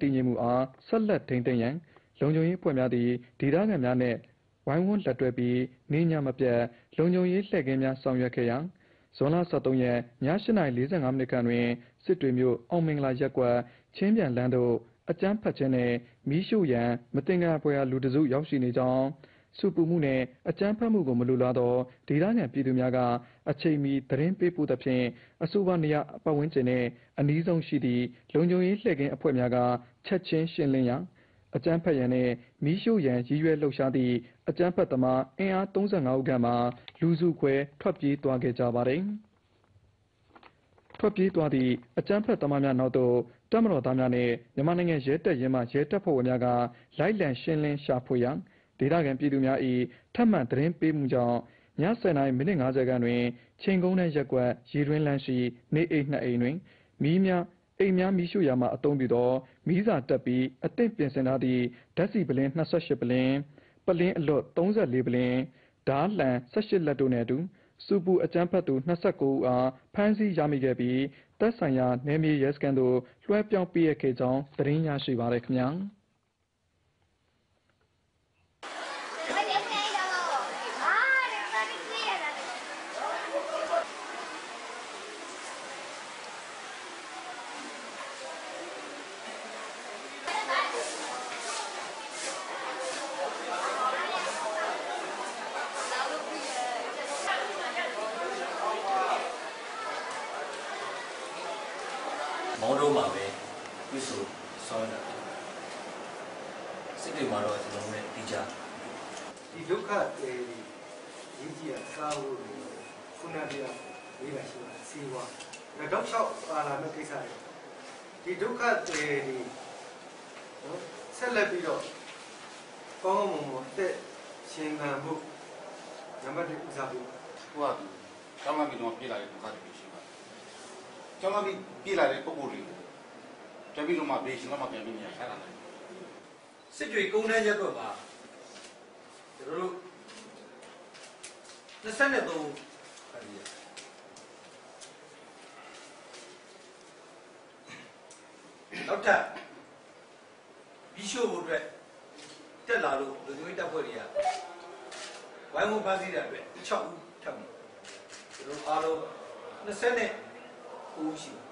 တည်ငြိမ်မှုအားဆက်လက်ထိန်းသိမ်းရန်လုံခြုံရေးဖွဲ့များသည့်ဒေသခံများနှင့်ဝိုင်းဝန်းလက်တွဲပြီးနေညမပြတ်လုံခြုံရေးလှည့်ကင်းများဆောင်ရွက်ခဲ့ရန်ဇွန်လ23ရက်ည8:45မိနစ်ခန့်တွင်စစ်တွေမြို့အောင်မင်္ဂလာရပ်ကွက်ချင်းပြန်လမ်းသို့အကြမ်းဖက်ခြင်းနှင့်မီးရှို့ရန်မတင်ကြဖွယ်လူတစုရောက်ရှိနေကြောင်းစုပူမှုနှင့်အကြမ်းဖက်မှုကိုမလိုလားသောဒေသခံပြည်သူများကအချိန်မီသတင်းပေးပို့သဖြင့်အဆိုပါနေရာပတ်ဝန်းကျင်နှင့်အနီးဆုံးရှိသည့်လုံခြုံရေးလှည့်ကင်းအဖွဲ့များကချက်ချင်းရှင်းလင်းရန်အကြမ်းဖက်ရန်နှင့်မီးရှို့ရန်ရည်ရွယ်လှုပ်ရှားသည့်အကြမ်းဖက်သမားအင်အား35ဦးခန့်မှလူစုခွဲထွက်ပြေးသွားခဲ့ကြပါသည်ထွက်ပြေးသွားသည့်အကြမ်းဖက်သမားများနောက်သို့တပ်မတော်သားများနှင့်မြန်မာနိုင်ငံရဲတပ်ရင်းမှရဲတပ်ဖွဲ့ဝင်များကလိုက်လံရှင်းလင်းရှာဖွေရန်ဒေသခံပြည်သူများ၏ထပ်မံသတင်းပေးမှုကြောင့်ည10:50ခန့်တွင်ချိန်ကုန်းနှင့်ရက်ကွက်ရေတွင်းလမ်းရှိနေအိမ်2အိမ်တွင်အိမ်များမီးရှို့ရာမှာအသုံးပြုသောမီးစာတပ်ပြီးအသင့်ပြင်ဆင်ထားသည့်ဓာတ်ဆီပုလင်း28ပုလင်းပုလင်းအလွတ်34ပုလင်းဓားလှံ18လက်တို့နှင့်အတူစူပူအကြမ်းဖက်သူ29ဦးအားဖမ်းဆီးရမိခဲ့ပြီးသက်ဆိုင်ရာနယ်မြေရဲစခန်းသို့လွှဲပြောင်းပေးခဲ့ကြောင်းသတင်းရရှိပါရခင်ဗျာမောင်းတော့မှာပဲပြဆိုဆောင်းတာစစ်တွေမှာတော့ကျွန်တော်တို့လည်းကြားဒီဒုက္ခတွေရေးကြည့်ရစားဖို့ခုနကလေးပါရှိပါစီးပွားတော့၆ပါလာမယ့်ကိစ္စတွေဒီဒုက္ခတွေနော်ဆက်လက်ပြီးတော့ကောင်းကောင်းမွန်တက်ရှင်သန်မှုနံပါတ်1ဦးစားပေးဟိုကကျောင်းလာပြီးတော့ပြေးလာတဲ့ဒုက္ခတွေရှိပါတယ်ကျောင်းလာပြီးပြေးလာတဲ့ပုံကိုယ်တွေတပည့်လုံးမှာဘေးရှင်တော့မှပြန်ပြီးနေရတာလေစစ်တွေကုန်းနှဲရက်တော့ပါကျွန်တော်တို့23နောက်ထပ်ဘီရှို့ဖို့အတွက်တက်လာလို့လူမျိုးတပ်ဖွဲ့တွေကဝိုင်းဝန်းဖမ်းဆီးတဲ့အတွက်6ဦးထပ်ပြီးကျွန်တော်အားလုံး29ဦးရှိပါ